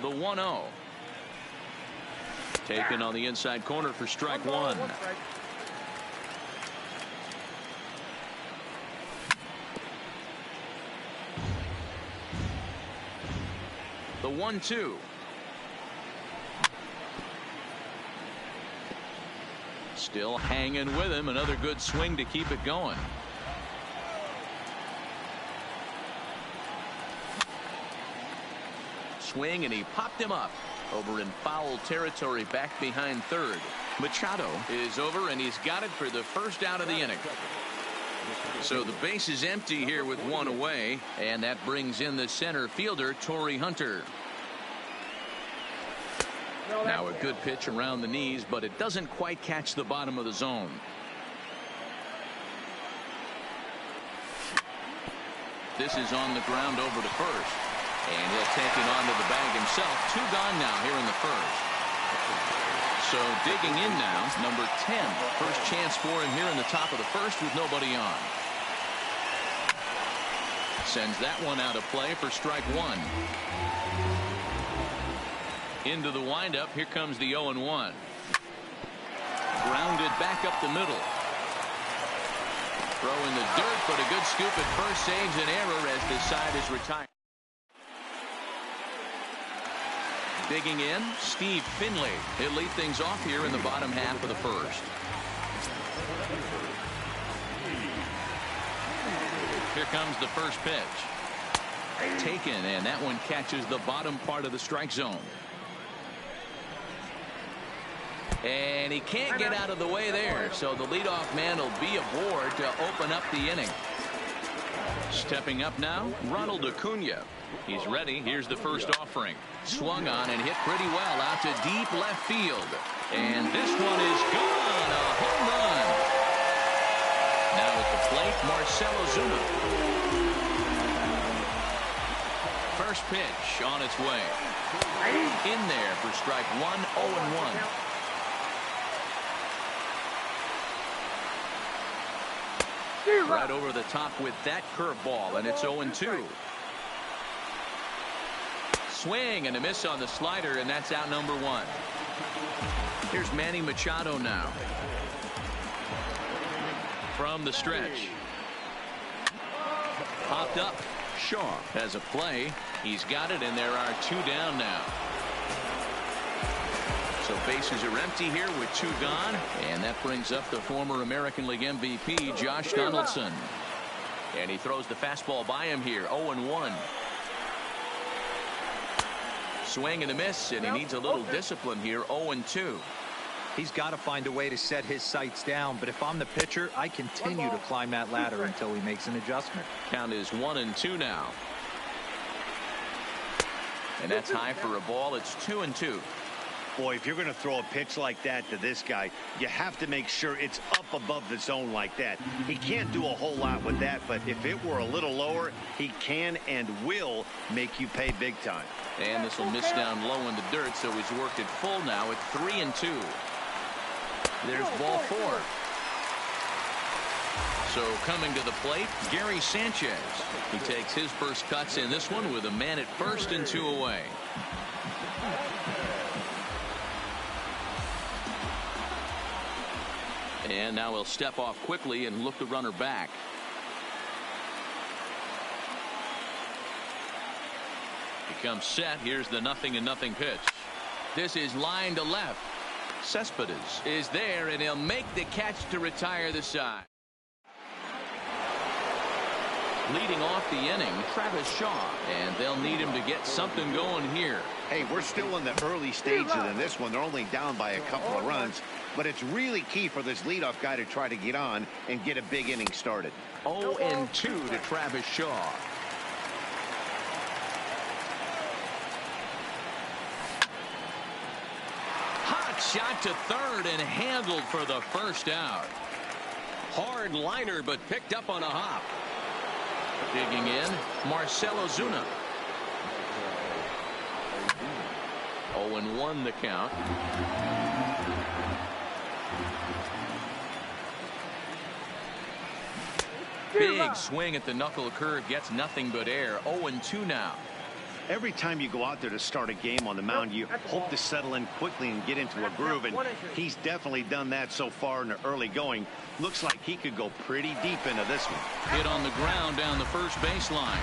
The 1-0. Taken on the inside corner for strike one. The 1-2. Still hanging with him. Another good swing to keep it going. Swing, and he popped him up over in foul territory back behind third. Machado is over, and he's got it for the first out of the inning. So the base is empty here with one away, and that brings in the center fielder, Torrey Hunter. Now a good pitch around the knees, but it doesn't quite catch the bottom of the zone. This is on the ground over to first, and he'll take it onto the bag himself. Two gone now here in the first. So digging in now, number 10. First chance for him here in the top of the first with nobody on. Sends that one out of play for strike one. Into the windup. Here comes the 0-1. Grounded back up the middle. Throw in the dirt, but a good scoop at first saves an error as this side is retired. Digging in, Steve Finley. He'll lead things off here in the bottom half of the first. Here comes the first pitch. Taken, and that one catches the bottom part of the strike zone. And he can't get out of the way there, so the leadoff man will be aboard to open up the inning. Stepping up now, Ronald Acuna. He's ready. Here's the first offering. Swung on and hit pretty well out to deep left field. And this one is gone. A home run. Now at the plate, Marcell Ozuna. First pitch on its way. In there for strike one, 0-1. Right over the top with that curveball, and it's 0-2. Swing and a miss on the slider, and that's out number one. Here's Manny Machado now. From the stretch. Popped up. Shaw has a play. He's got it, and there are two down now. So bases are empty here with two gone, and that brings up the former American League MVP, Josh Donaldson. And he throws the fastball by him here, 0-1. Swing and a miss, and he needs a little discipline here, 0-2. He's got to find a way to set his sights down, but if I'm the pitcher, I continue to climb that ladder until he makes an adjustment. Count is 1-2 now. And that's high for a ball. It's 2-2. Boy, if you're going to throw a pitch like that to this guy, you have to make sure it's up above the zone like that. He can't do a whole lot with that, but if it were a little lower, he can and will make you pay big time. And this will miss down low in the dirt, so he's worked it full now at 3-2. There's ball four. So coming to the plate, Gary Sanchez. He takes his first cuts in this one with a man at first and two away. And now he'll step off quickly and look the runner back. He comes set. Here's the 0-0 pitch. This is line to left. Cespedes is there, and he'll make the catch to retire the side. Leading off the inning, Travis Shaw, and they'll need him to get something going here. Hey, we're still in the early stages in this one. They're only down by a couple of runs, but it's really key for this leadoff guy to try to get on and get a big inning started. 0-2 to Travis Shaw. Hot shot to third and handled for the first out. Hard liner, but picked up on a hop. Digging in, Marcell Ozuna. 0-1 the count. Big swing at the knuckle curve, gets nothing but air. 0-2 now. Every time you go out there to start a game on the mound, you hope to settle in quickly and get into a groove, and he's definitely done that so far in the early going. Looks like he could go pretty deep into this one. Hit on the ground down the first baseline.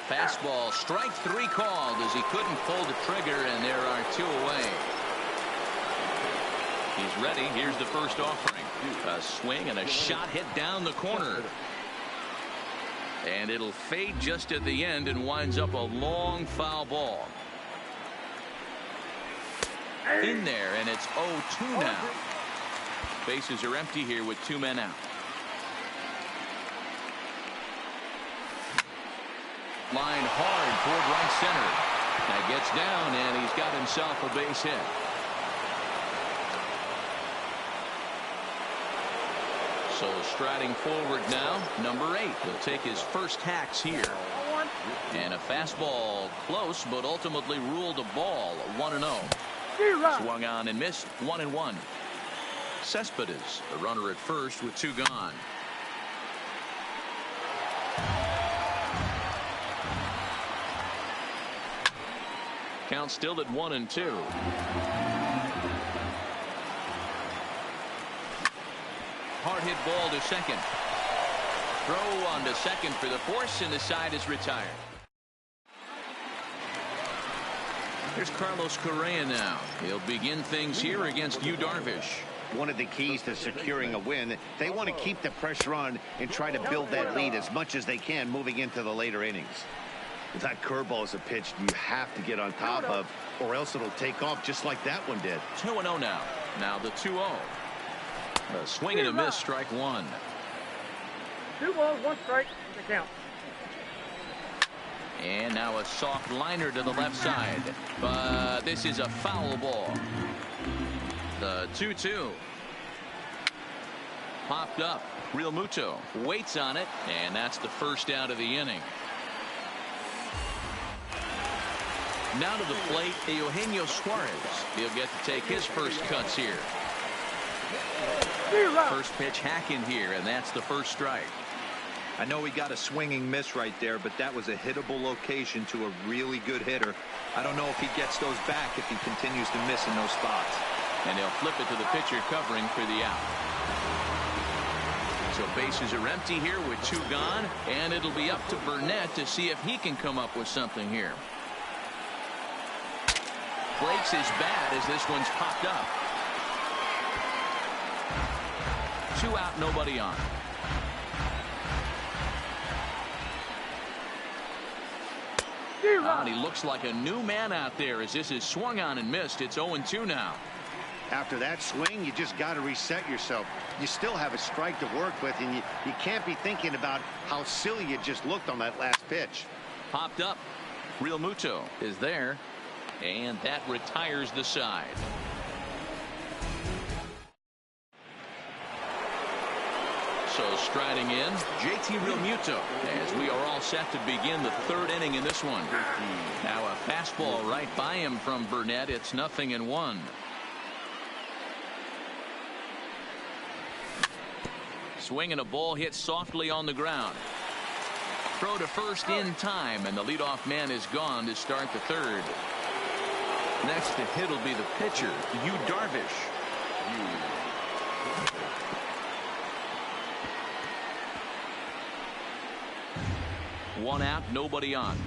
Fastball, strike 3 called as he couldn't pull the trigger, and there are 2 away. He's ready. Here's the first offering. A swing and a shot hit down the corner. And it'll fade just at the end and winds up a long foul ball. In there, and it's 0-2 now. Bases are empty here with 2 men out. Line hard toward right center. Now gets down, and he's got himself a base hit. So striding forward now, number 8. He'll take his first hacks here. And a fastball close, but ultimately ruled a ball. 1-0. Swung on and missed. 1-1. Cespedes, the runner at first with 2 gone. Count still at 1-2. Hard hit ball to second. Throw on to second for the force, and the side is retired. Here's Carlos Correa now. He'll begin things here against Yu Darvish. One of the keys to securing a win, they want to keep the pressure on and try to build that lead as much as they can moving into the later innings. If that curveball is a pitch you have to get on top of, or else it'll take off just like that one did. 2-0 now. Now the 2-0. A swing and a miss, strike 1. 2 balls, 1 strike, the count. And now a soft liner to the left side. But this is a foul ball. The 2-2. Popped up. Real Muto waits on it, and that's the first out of the inning. Now to the plate, Eugenio Suarez. He'll get to take his first cuts here. First pitch hack in here, and that's the first strike. I know he got a swinging miss right there, but that was a hittable location to a really good hitter. I don't know if he gets those back if he continues to miss in those spots. And they'll flip it to the pitcher covering for the out. So bases are empty here with 2 gone, and it'll be up to Burnett to see if he can come up with something here. Breaks his bat as this one's popped up. 2 out, nobody on. And he looks like a new man out there as this is swung on and missed. It's 0-2 now. After that swing, you just got to reset yourself. You still have a strike to work with, and you can't be thinking about how silly you just looked on that last pitch. Popped up. Real Muto is there, and that retires the side. So striding in, JT Realmuto, as we are all set to begin the 3rd inning in this one. Now a fastball right by him from Burnett. It's 0-1. Swing and a ball hit softly on the ground. Throw to first in time, and the leadoff man is gone to start the 3rd. Next to hit will be the pitcher, Yu Darvish. One out, nobody on.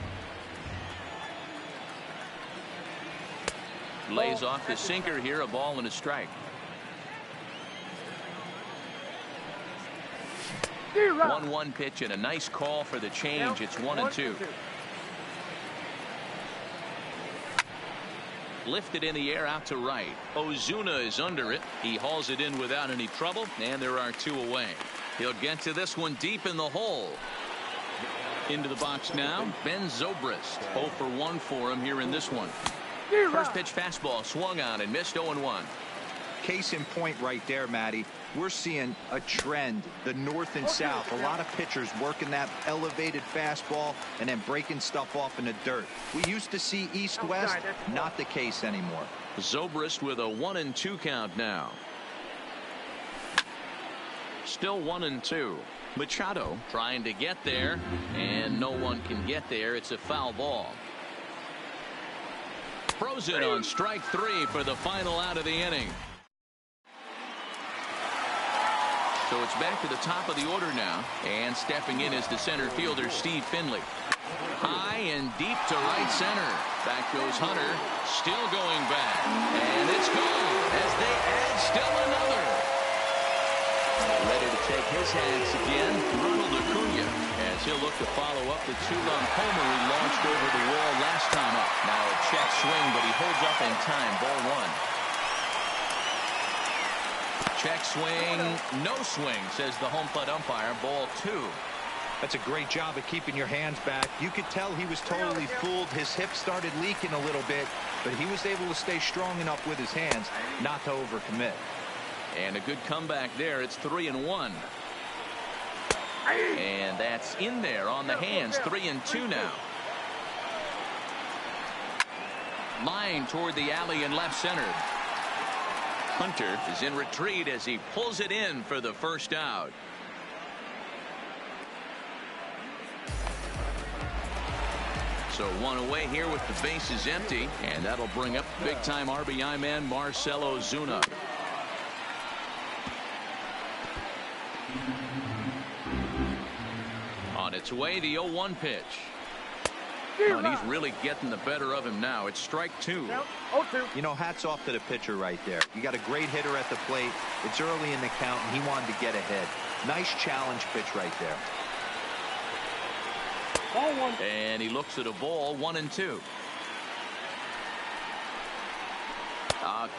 Lays off the sinker here, a ball and a strike. 1-1 pitch and a nice call for the change. It's 1-2. Lifted in the air out to right. Ozuna is under it. He hauls it in without any trouble, and there are 2 away. He'll get to this one deep in the hole. Into the box now, Ben Zobrist. 0 for 1 for him here in this one. First pitch fastball swung on and missed. 0-1. Case in point right there, Matty. We're seeing a trend, the north and south. A lot of pitchers working that elevated fastball and then breaking stuff off in the dirt. We used to see east-west, not the case anymore. Zobrist with a 1-2 count now. Still 1-2. Machado trying to get there, and no one can get there. It's a foul ball. Throws it on strike 3 for the final out of the inning. So it's back to the top of the order now, and stepping in is the center fielder Steve Finley. High and deep to right center. Back goes Hunter, still going back, and it's gone as they add still another. Ready to take his hats again, Ronald Acuna, as he'll look to follow up the 2-run homer he launched over the wall last time up. Now a check swing, but he holds up in time. Ball 1. Check swing, no swing, says the home plate umpire. Ball 2. That's a great job of keeping your hands back. You could tell he was totally fooled. His hip started leaking a little bit, but he was able to stay strong enough with his hands not to overcommit. And a good comeback there. It's 3-1. And that's in there on the hands. 3-2 now. Line toward the alley in left center. Hunter is in retreat as he pulls it in for the first out. So one away here with the bases empty, and that'll bring up big-time RBI man Marcell Ozuna. On its way, the 0-1 pitch. Oh, and he's really getting the better of him now. It's strike 2. You know, hats off to the pitcher right there. You got a great hitter at the plate. It's early in the count, and he wanted to get ahead. Nice challenge pitch right there. And he looks at a ball. 1-2.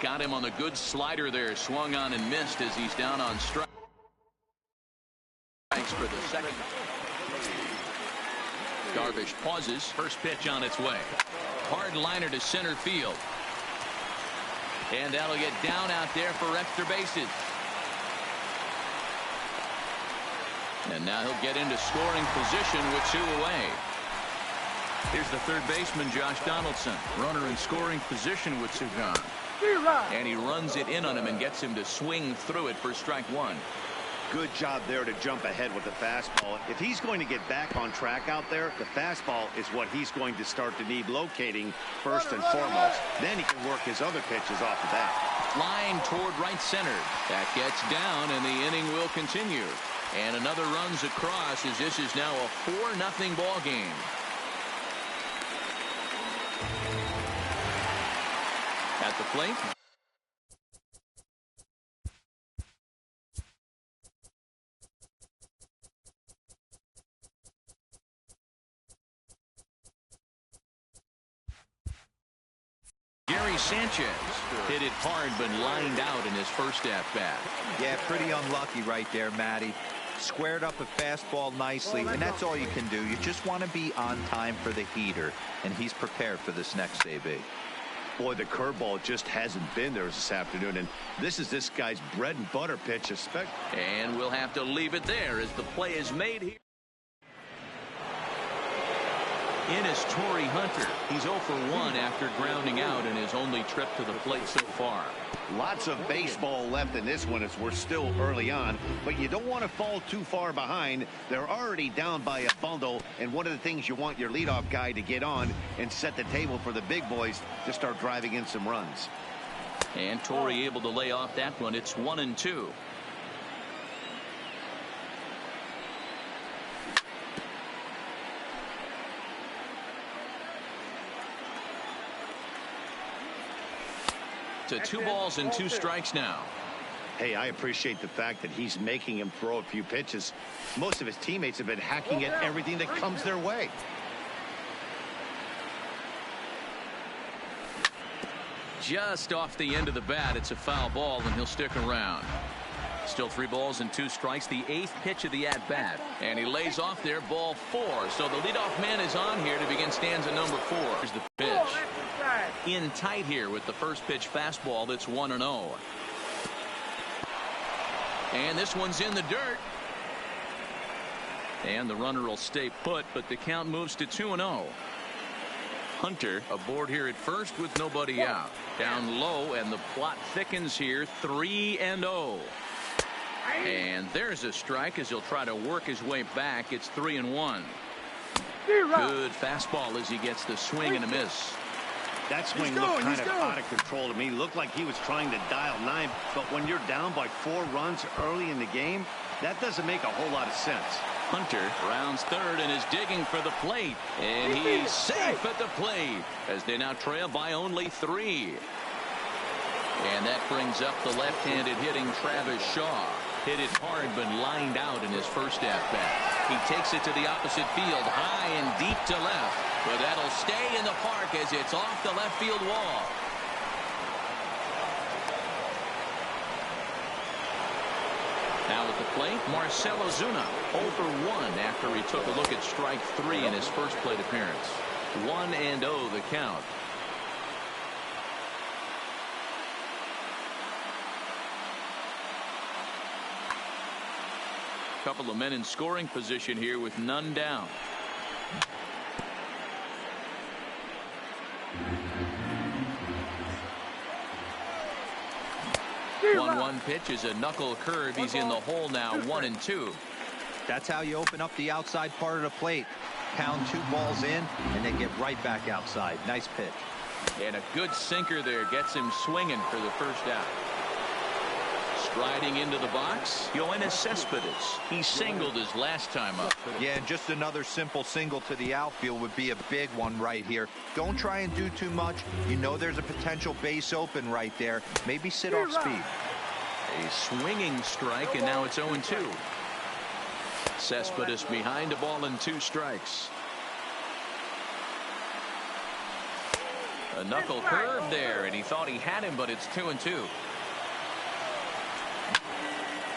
Got him on the good slider there. Swung on and missed as he's down on strikes for the second. Darvish pauses. First pitch on its way. Hard liner to center field. And that'll get down out there for extra bases. And now he'll get into scoring position with 2 away. Here's the third baseman, Josh Donaldson. Runner in scoring position with 2 gone. And he runs it in on him and gets him to swing through it for strike 1. Good job there to jump ahead with the fastball. If he's going to get back on track out there, the fastball is what he's going to start to need locating first and foremost. Then he can work his other pitches off the bat. Line toward right center. That gets down, and the inning will continue. And another runs across as this is now a 4-0 ball game. At the plate. Gary Sanchez hit it hard but lined out in his first at-bat. Yeah, pretty unlucky right there, Matty. Squared up a fastball nicely, and that's all you can do. You just want to be on time for the heater, and he's prepared for this next AB. Boy, the curveball just hasn't been there this afternoon, and this is this guy's bread and butter pitch. And we'll have to leave it there as the play is made here. In is Torrey Hunter. He's 0 for 1 after grounding out in his only trip to the plate so far. Lots of baseball left in this one as we're still early on, but you don't want to fall too far behind. They're already down by a bundle, and one of the things you want your leadoff guy to get on and set the table for the big boys to start driving in some runs. And Torrey able to lay off that one. It's 1-2. To 2 balls and 2 strikes now. Hey, I appreciate the fact that he's making him throw a few pitches. Most of his teammates have been hacking at everything that comes their way. Just off the end of the bat, it's a foul ball, and he'll stick around. Still 3 balls and 2 strikes, the 8th pitch of the at-bat. And he lays off there, ball 4. So the leadoff man is on here to begin stanza number 4. Here's the pitch. In tight here with the first pitch fastball that's 1-0. And this one's in the dirt. And the runner will stay put, but the count moves to 2-0. Hunter aboard here at first with nobody out. Down low, and the plot thickens here. 3-0. And there's a strike as he'll try to work his way back. It's 3-1. Good fastball as he gets the swing and a miss. That swing looked kind of out of control to me. Looked like he was trying to dial 9. But when you're down by 4 runs early in the game, that doesn't make a whole lot of sense. Hunter rounds third and is digging for the plate. And he's safe at the plate as they now trail by only 3. And that brings up the left-handed hitting Travis Shaw. Hit it hard but lined out in his first at-bat. He takes it to the opposite field, high and deep to left. But that'll stay in the park as it's off the left field wall. Now at the plate, Marcell Ozuna, 0 for 1 after he took a look at strike 3 in his first plate appearance. 1-0 the count. Couple of men in scoring position here with none down. 1-1 pitch is a knuckle curve. He's in the hole now, 1-2. That's how you open up the outside part of the plate. Pound 2 balls in and then get right back outside. Nice pitch. And a good sinker there gets him swinging for the first out. Striding into the box, Yoenis Cespedes. He singled his last time up. Yeah, and just another simple single to the outfield would be a big one right here. Don't try and do too much. You know there's a potential base open right there. Maybe sit off speed. A swinging strike, and now it's 0-2. Cespedes behind a ball and 2 strikes. A knuckle curve there, and he thought he had him, but it's 2-2.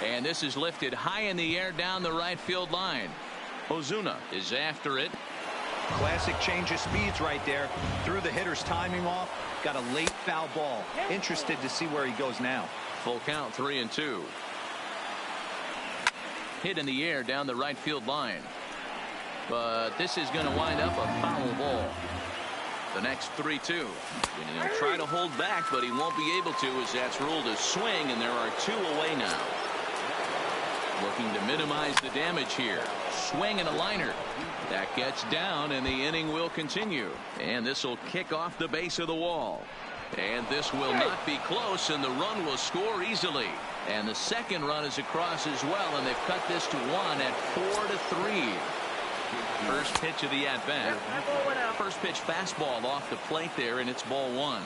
And this is lifted high in the air down the right field line. Ozuna is after it. Classic change of speeds right there. Threw the hitter's timing off. Got a late foul ball. Interested to see where he goes now. Full count, 3-2. Hit in the air down the right field line. But this is going to wind up a foul ball. The next 3-2. And he'll try to hold back, but he won't be able to as that's ruled a swing, and there are 2 away now. Looking to minimize the damage here. Swing and a liner. That gets down, and the inning will continue. And this will kick off the base of the wall. And this will not be close, and the run will score easily. And the second run is across as well, and they've cut this to 1 at 4-3. First pitch of the at-bat. First pitch fastball off the plate there, and it's ball 1.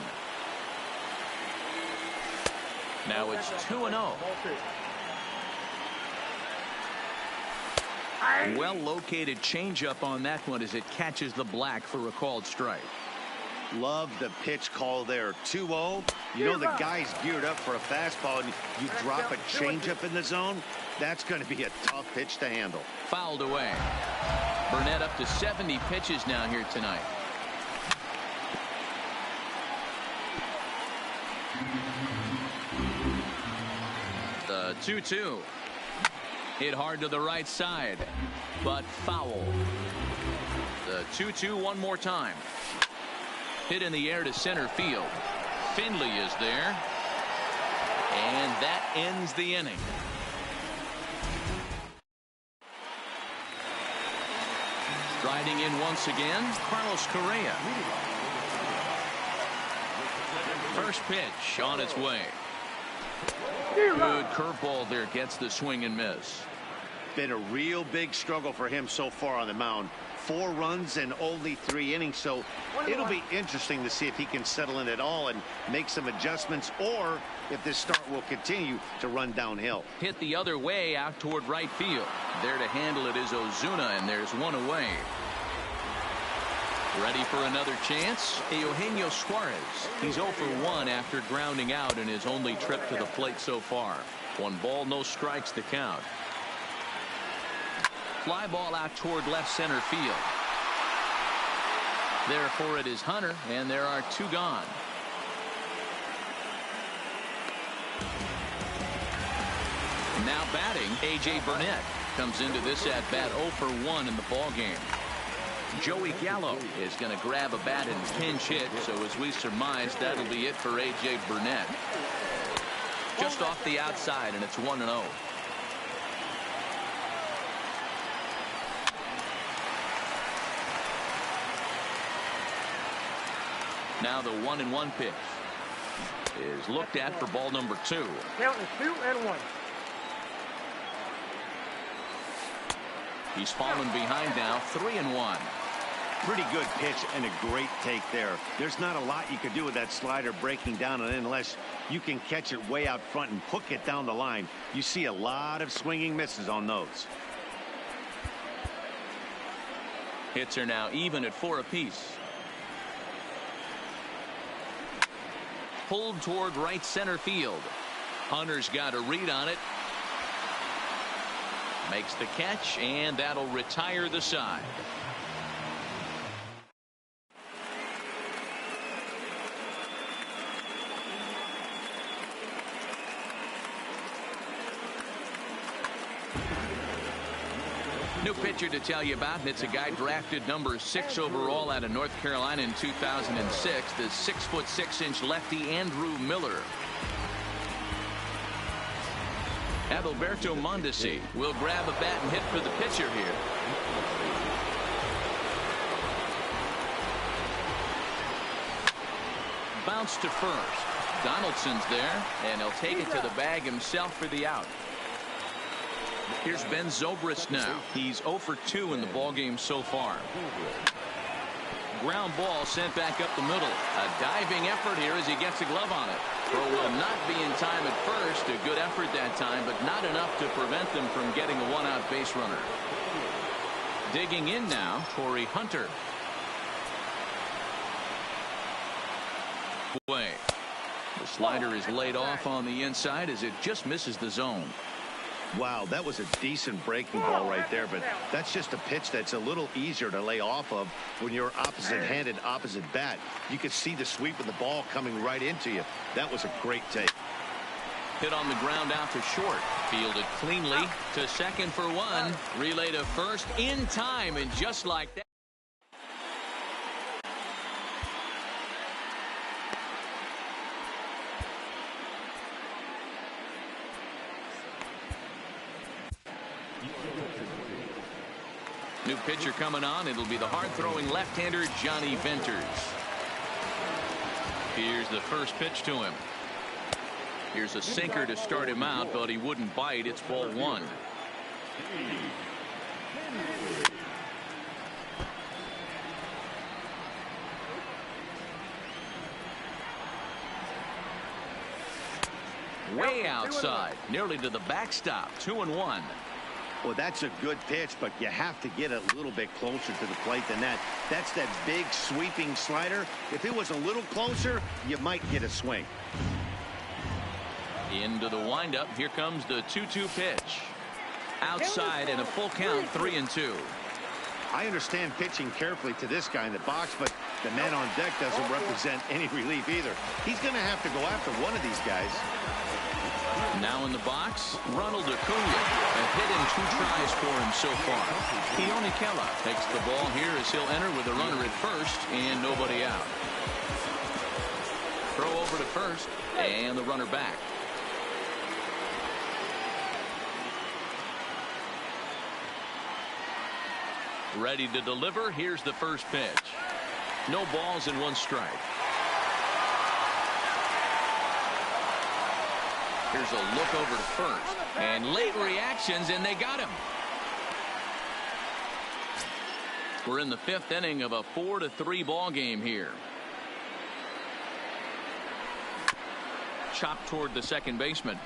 Now it's 2-0. Well-located changeup on that one as it catches the black for a called strike. Love the pitch call there. 2-0. You know the guy's geared up for a fastball, and you drop a changeup in the zone. That's going to be a tough pitch to handle. Fouled away. Burnett up to 70 pitches now here tonight. The 2-2. Hit hard to the right side, but foul. The 2-2 one more time. Hit in the air to center field. Finley is there. And that ends the inning. Striding in once again, Carlos Correa. First pitch on its way. Good curveball there, gets the swing and miss. Been a real big struggle for him so far on the mound. 4 runs and only 3 innings, so it'll be interesting to see if he can settle in at all and make some adjustments, or if this start will continue to run downhill. Hit the other way out toward right field. There to handle it is Ozuna, and there's 1 away. Ready for another chance? Eugenio Suarez. He's 0 for 1 after grounding out in his only trip to the plate so far. 1 ball, no strikes to count. Fly ball out toward left center field. There for it is Hunter, and there are 2 gone. Now batting, A.J. Burnett comes into this at bat 0 for 1 in the ball game. Joey Gallo is going to grab a bat and pinch hit, so as we surmise, that'll be it for A.J. Burnett. Just off the outside, and it's 1-0. Now the 1-1 pitch is looked at for ball number 2. Count is 2-1. He's fallen behind now, 3-1. Pretty good pitch and a great take there. There's not a lot you could do with that slider breaking down, and unless you can catch it way out front and hook it down the line, you see a lot of swinging misses on those. Hits are now even at 4 apiece. Pulled toward right center field. Hunter's got a read on it. Makes the catch, and that'll retire the side. New pitcher to tell you about, and it's a guy drafted number 6 overall out of North Carolina in 2006, the 6'6" lefty Andrew Miller. Adalberto Mondesi will grab a bat and hit for the pitcher here. Bounce to first. Donaldson's there, and he'll take it to the bag himself for the out. Here's Ben Zobrist now. He's 0 for 2 in the ballgame so far. Ground ball sent back up the middle. A diving effort here as he gets a glove on it. Throw will not be in time at first. A good effort that time, but not enough to prevent them from getting a one-out base runner. Digging in now, Torrey Hunter. Way. The slider is laid off on the inside as it just misses the zone. Wow, that was a decent breaking ball right there, but that's just a pitch that's a little easier to lay off of when you're opposite-handed, opposite bat. You could see the sweep of the ball coming right into you. That was a great take. Hit on the ground out to short. Fielded cleanly to second for 1. Relay to first in time, and just like that. New pitcher coming on. It'll be the hard-throwing left-hander Johnny Venters. Here's the first pitch to him. Here's a sinker to start him out, but he wouldn't bite. It's ball 1. Way outside, nearly to the backstop. 2-1. Well, that's a good pitch, but you have to get a little bit closer to the plate than that. That's that big sweeping slider. If it was a little closer, you might get a swing. Into the windup. Here comes the 2-2 pitch. Outside and a full count, 3-2. I understand pitching carefully to this guy in the box, but the man on deck doesn't represent any relief either. He's going to have to go after one of these guys. Now in the box, Ronald Acuna. A hit in 2 tries for him so far. Keone Kela takes the ball here as he'll enter with a runner at first and nobody out. Throw over to first and the runner back. Ready to deliver. Here's the first pitch. No balls and 1 strike. Here's a look over to first. And late reactions, and they got him. We're in the 5th inning of a 4-3 ball game here. Chopped toward the second baseman.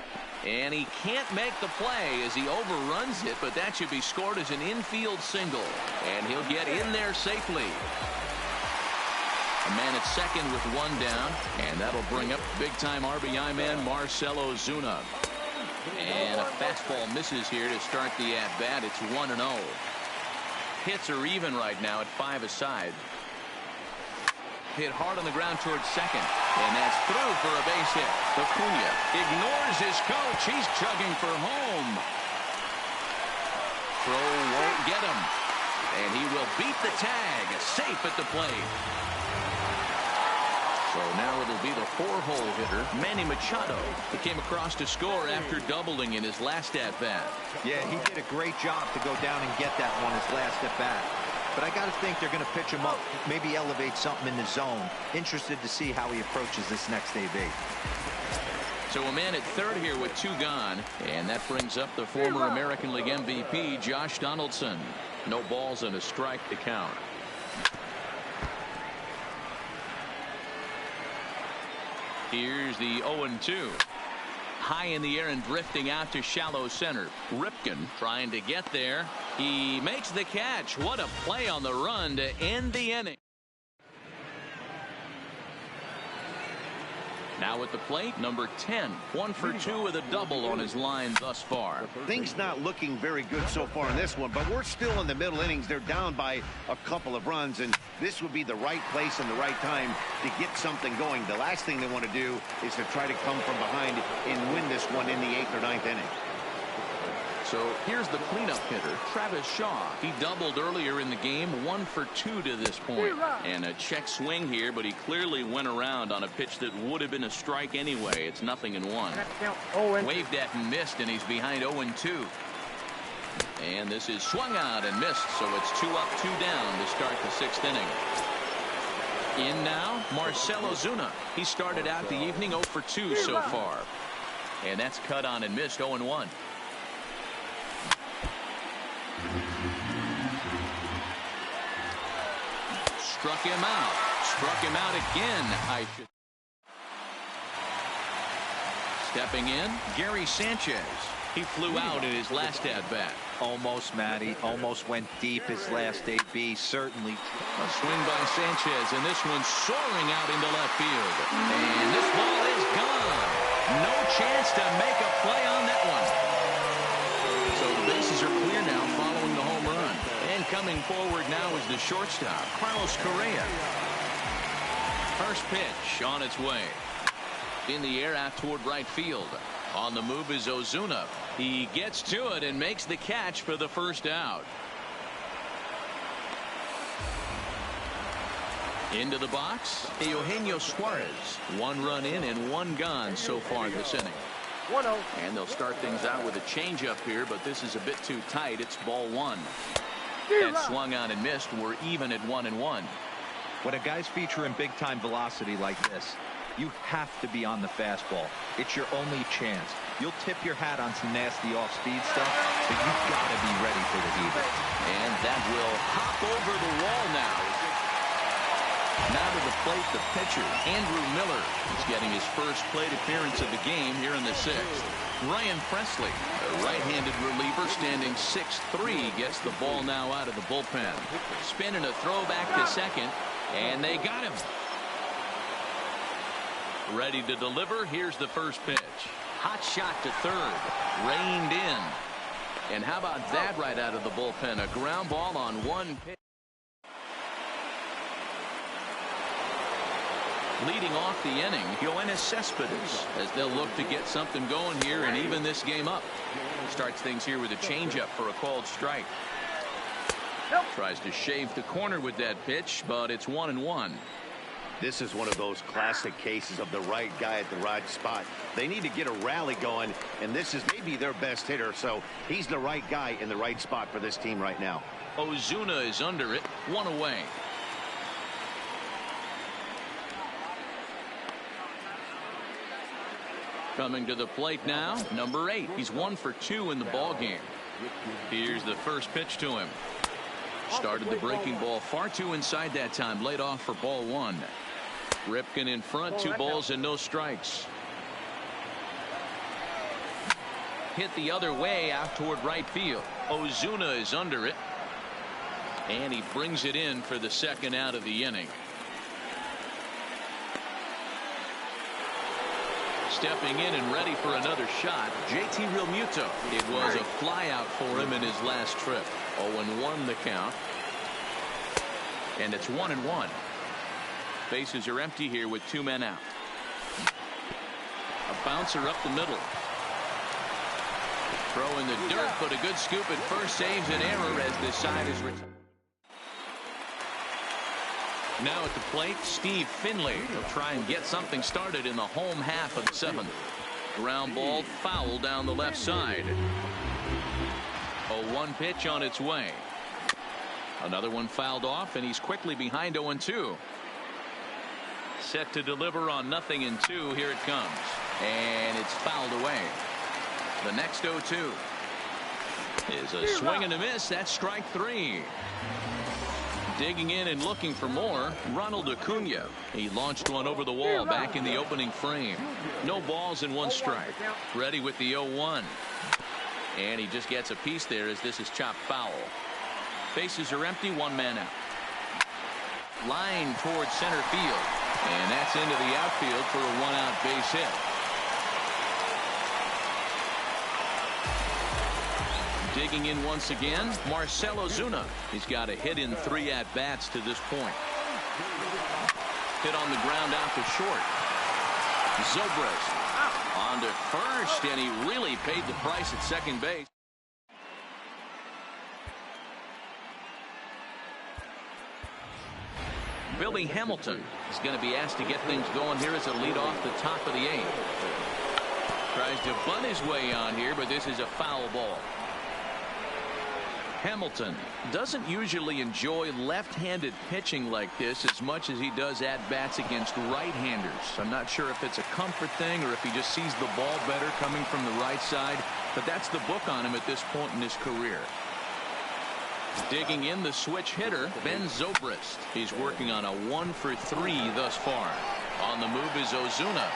And he can't make the play as he overruns it, but that should be scored as an infield single. And he'll get in there safely. A man at second with 1 down, and that'll bring up big-time RBI man Marcell Ozuna. And a fastball misses here to start the at-bat. It's 1-0. Hits are even right now at 5 aside. Hit hard on the ground towards second, and that's through for a base hit. Acuna ignores his coach. He's chugging for home. Throw won't get him, and he will beat the tag. Safe at the plate. So now it'll be the 4-hole hitter, Manny Machado. He came across to score after doubling in his last at-bat. Yeah, he did a great job to go down and get that one his last at-bat. but I got to think they're going to pitch him up, maybe elevate something in the zone. Interested to see how he approaches this next AB. So a man at third here with 2 gone, and that brings up the former American League MVP, Josh Donaldson. No balls and a strike to count. Here's the 0-2. High in the air and drifting out to shallow center. Ripken trying to get there. He makes the catch. What a play on the run to end the inning. Now at the plate, number 10. 1 for 2 with a double on his line thus far. Things not looking very good so far in this one, but we're still in the middle innings. They're down by a couple of runs, and this would be the right place and the right time to get something going. The last thing they want to do is to try to come from behind and win this one in the 8th or 9th inning. So here's the cleanup hitter, Travis Shaw. He doubled earlier in the game, 1 for 2 to this point. And a check swing here, but he clearly went around on a pitch that would have been a strike anyway. It's 0-1. Waved at and missed, and he's behind 0-2. And this is swung out and missed, so it's 2 up, 2 down to start the 6th inning. In now, Marcell Ozuna. He started out the evening 0 for 2 so far. And that's cut on and missed, 0-1. Struck him out. Struck him out again. Stepping in, Gary Sanchez. He flew out in his last at-bat. Almost, Matty. Almost went deep his last AB. Certainly. A swing by Sanchez, and this one's soaring out into left field. And this ball is gone. No chance to make a play on that one. So the bases are clear now following the home run. And coming forward now is the shortstop, Carlos Correa. First pitch on its way. In the air out toward right field. On the move is Ozuna. He gets to it and makes the catch for the first out. Into the box, Eugenio Suarez. 1 run in and 1 gone so far this inning. 1-0. And they'll start things out with a changeup here, but this is a bit too tight. It's ball 1. That swung out and missed. We're even at 1-1. When a guy's featuring big-time velocity like this, you have to be on the fastball. It's your only chance. You'll tip your hat on some nasty off-speed stuff, but you've got to be ready for the heater. And that will hop over the wall now. Now to the plate, the pitcher, Andrew Miller. He's getting his first plate appearance of the game here in the 6th. Ryan Presley, a right-handed reliever standing 6'3", gets the ball now out of the bullpen. Spinning a throw back to second, and they got him. Ready to deliver. Here's the first pitch. Hot shot to third. Reined in. And how about that right out of the bullpen? A ground ball on 1 pitch. Leading off the inning, Yoenis Cespedes, as they'll look to get something going here and even this game up. Starts things here with a changeup for a called strike. Tries to shave the corner with that pitch, but it's 1-1. This is one of those classic cases of the right guy at the right spot. They need to get a rally going, and this is maybe their best hitter, so he's the right guy in the right spot for this team right now. Ozuna is under it, 1 away. Coming to the plate now, number 8. He's 1 for 2 in the ball game. Here's the first pitch to him. Started the breaking ball far too inside that time. Laid off for ball 1. Ripken in front, 2 balls and no strikes. Hit the other way out toward right field. Ozuna is under it. And he brings it in for the second out of the inning. Stepping in and ready for another shot, JT Realmuto. It was a flyout for him in his last trip. 0-1 the count. And it's 1-1. Bases are empty here with 2 men out. A bouncer up the middle. Throw in the dirt, but a good scoop at first saves an error as this side is returned. Now at the plate, Steve Finley will try and get something started in the home half of the 7th. Ground ball foul down the left side. A 1 pitch on its way. Another one fouled off, and he's quickly behind 0-2. Set to deliver on 0-2. Here it comes. And it's fouled away. The next 0-2 is a swing and a miss. That's strike 3. Digging in and looking for more, Ronald Acuna. He launched one over the wall back in the opening frame. No balls and 1 strike. Ready with the 0-1. And he just gets a piece there as this is chopped foul. Bases are empty, 1 man out. Line towards center field. And that's into the outfield for a 1-out base hit. Digging in once again, Marcell Ozuna. He's got a hit in 3 at-bats to this point. Hit on the ground out to short. Zobrist on to first, and he really paid the price at second base. Billy Hamilton is going to be asked to get things going here as a lead off the top of the 8th. Tries to bunt his way on here, but this is a foul ball. Hamilton doesn't usually enjoy left-handed pitching like this as much as he does at-bats against right-handers. I'm not sure if it's a comfort thing or if he just sees the ball better coming from the right side, but that's the book on him at this point in his career. Digging in, the switch hitter, Ben Zobrist. He's working on a 1-for-3 thus far. On the move is Ozuna.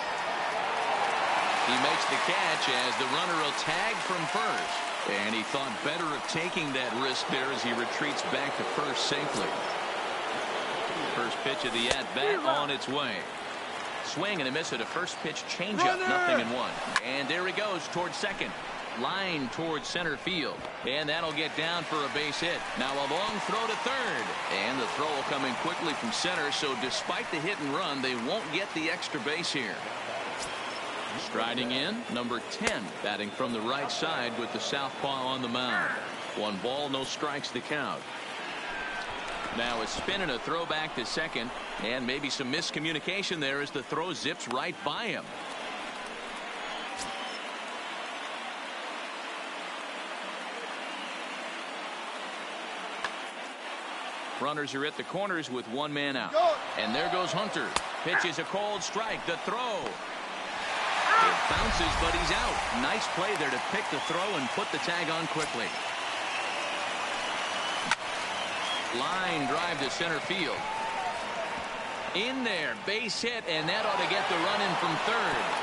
He makes the catch as the runner will tag from first. And he thought better of taking that risk there as he retreats back to first safely. First pitch of the at-bat on its way. Swing and a miss at a first pitch changeup, 0-1. And there he goes towards second. Line towards center field. And that'll get down for a base hit. Now a long throw to third. And the throw will come in quickly from center, so despite the hit and run, they won't get the extra base here. Striding in, number 10, batting from the right side with the southpaw on the mound. 1 ball, no strikes to count. Now a spin and a throw back to second, and maybe some miscommunication there as the throw zips right by him. Runners are at the corners with 1 man out. And there goes Hunter. Pitch is a cold strike. The throw. It bounces, but he's out. Nice play there to pick the throw and put the tag on quickly. Line drive to center field. In there, base hit, and that ought to get the run in from third.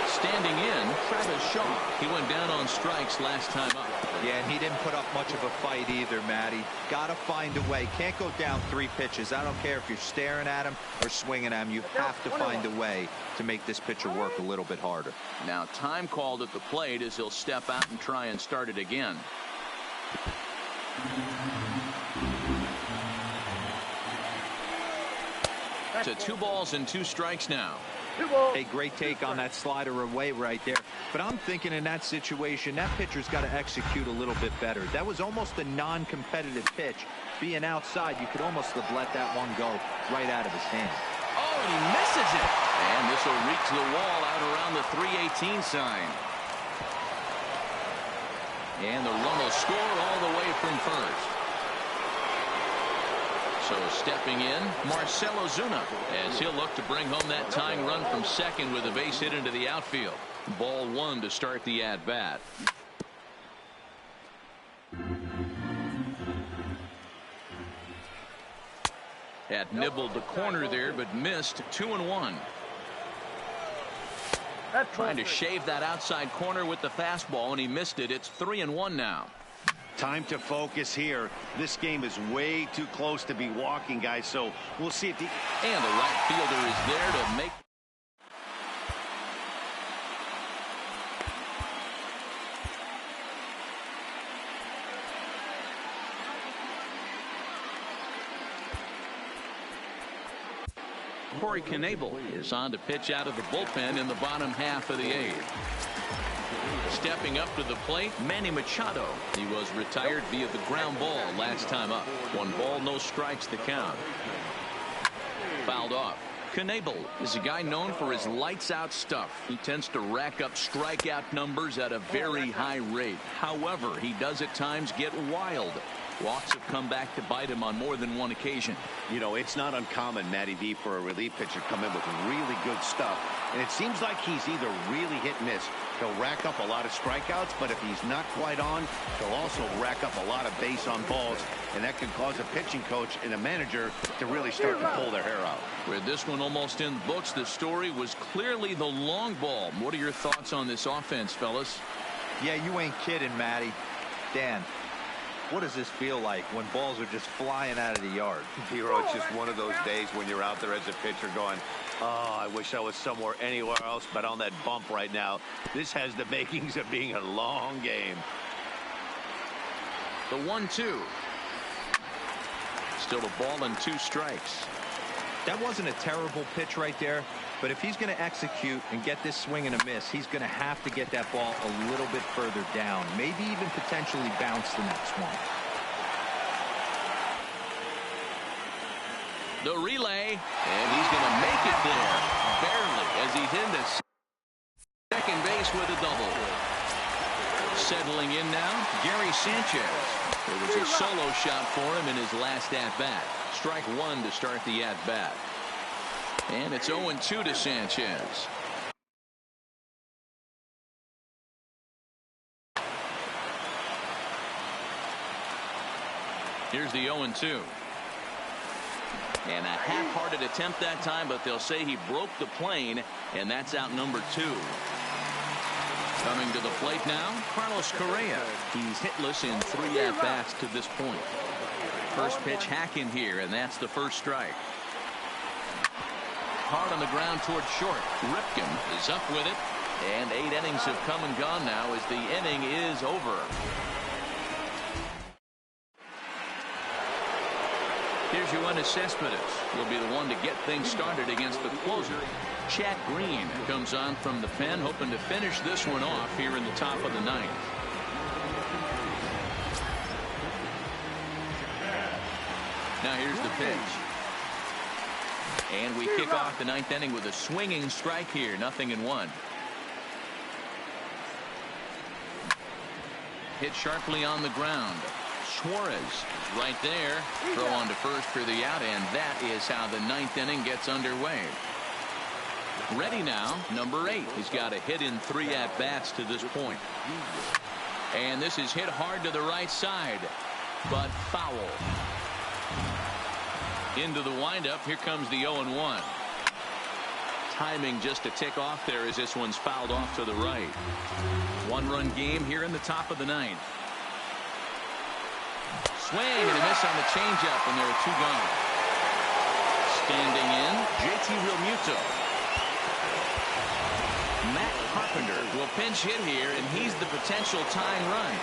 Standing in, Travis Shaw. He went down on strikes last time up. Yeah, and he didn't put up much of a fight either, Matty. Got to find a way. Can't go down 3 pitches. I don't care if you're staring at him or swinging at him. You have to find a way to make this pitcher work a little bit harder. Now time called at the plate as he'll step out and try and start it again. To 2 balls and 2 strikes now. A great take on that slider away right there. But I'm thinking in that situation, that pitcher's got to execute a little bit better. That was almost a non-competitive pitch. Being outside, you could almost have let that one go right out of his hand. Oh, and he misses it. And this will reach the wall out around the 318 sign. And the run will score all the way from first. So stepping in, Marcell Ozuna, as he'll look to bring home that tying run from second with a base hit into the outfield. Ball 1 to start the at-bat. Had nibbled the corner there, but missed. 2-1. Trying to shave that outside corner with the fastball, and he missed it. It's 3-1 now. Time to focus here. This game is way too close to be walking, guys, so we'll see if the... And the right fielder is there to make... Corey Knebel is on to pitch out of the bullpen in the bottom half of the 8th. Stepping up to the plate, Manny Machado. He was retired via the ground ball last time up. 1 ball, no strikes to count. Fouled off. Knebel is a guy known for his lights-out stuff. He tends to rack up strikeout numbers at a very high rate. However, he does at times get wild. Walks have come back to bite him on more than one occasion. You know, it's not uncommon, Matty V, for a relief pitcher to come in with really good stuff. And it seems like he's either really hit and miss. He'll rack up a lot of strikeouts, but if he's not quite on, he'll also rack up a lot of base on balls. And that can cause a pitching coach and a manager to really start to pull their hair out. With this one almost in the books, the story was clearly the long ball. What are your thoughts on this offense, fellas? Yeah, you ain't kidding, Matty. Dan, what does this feel like when balls are just flying out of the yard? Hero, it's just one of those days when you're out there as a pitcher going, oh, I wish I was somewhere anywhere else but on that bump right now. This has the makings of being a long game. The 1-2. Still a ball and 2 strikes. That wasn't a terrible pitch right there, but if he's going to execute and get this swing and a miss, he's going to have to get that ball a little bit further down, maybe even potentially bounce the next one. The relay, and he's going to make it there, barely, as he's into second base with a double. Settling in now, Gary Sanchez. It was a solo shot for him in his last at-bat. Strike 1 to start the at-bat. And it's 0-2 to Sanchez. Here's the 0-2. And a half-hearted attempt that time, but they'll say he broke the plane, and that's out number 2. Coming to the plate now, Carlos Correa. He's hitless in 3 at-bats to this point. First pitch hack in here, and that's the first strike. Hard on the ground toward short. Ripken is up with it, and 8 innings have come and gone now as the inning is over. Here's Yoenis Cespedes. Will be the one to get things started against the closer. Chad Green comes on from the pen, hoping to finish this one off here in the top of the 9th. Now here's the pitch. And we kick off the 9th inning with a swinging strike here. 0-1. Hit sharply on the ground. Suarez is right there. Throw on to first for the out, and that is how the 9th inning gets underway. Ready now, number 8. He's got a hit in 3 at-bats to this point. And this is hit hard to the right side, but foul. Into the windup. Here comes the 0-1. Timing just a tick off there as this one's fouled off to the right. 1-run game here in the top of the 9th. Swing and a miss on the changeup, and there are 2 gone. Standing in, JT Realmuto. Matt Carpenter will pinch hit here, and he's the potential tying run.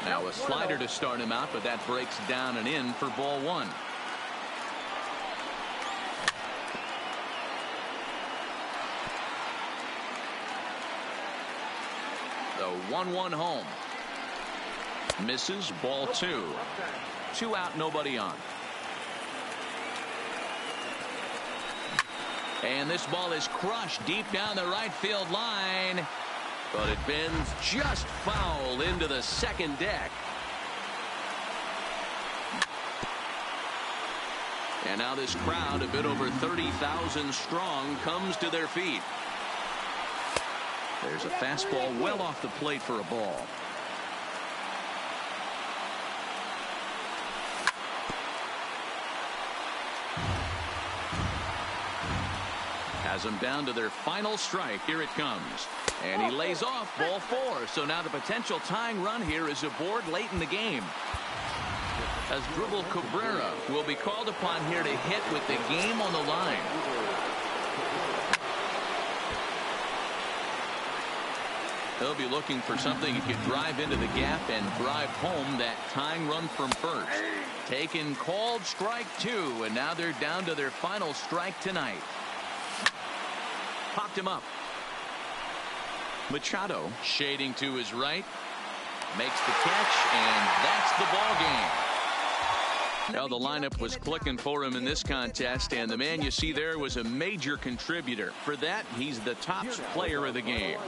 Now a slider to start him out, but that breaks down and in for ball 1. The 1-1 home. Misses, ball 2. 2 out, nobody on. And this ball is crushed deep down the right field line. But it bends just foul into the second deck. And now this crowd, a bit over 30,000 strong, comes to their feet. There's a fastball well off the plate for a ball. Has them down to their final strike. Here it comes. And he lays off ball 4. So now the potential tying run here is aboard late in the game. As Dribble Cabrera will be called upon here to hit with the game on the line. He'll be looking for something he could drive into the gap and drive home that tying run from first. Taken, called, strike 2, and now they're down to their final strike tonight. Popped him up. Machado shading to his right. Makes the catch, and that's the ball game. Well, the lineup was clicking for him in this contest, and the man you see there was a major contributor. For that, he's the top player of the game.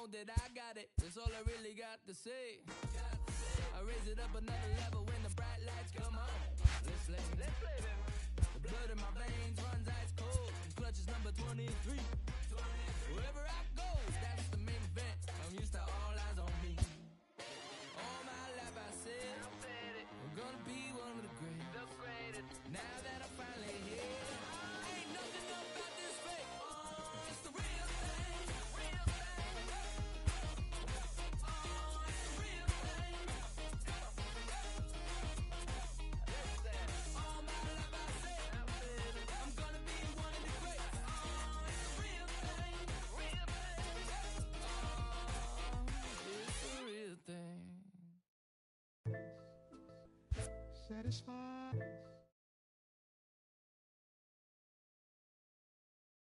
That I got it, that's all I really got to say. I raise it up another level when the bright lights come on. Let's play, baby. The blood in my veins runs ice cold. Clutch is number 23. Wherever I go, that's the main event. I'm used to all eyes on me. All my life I said I'm gonna be one of the greatest. Now that I'm finally here, ain't nothing about this fake. It's the real thing. Satisfied.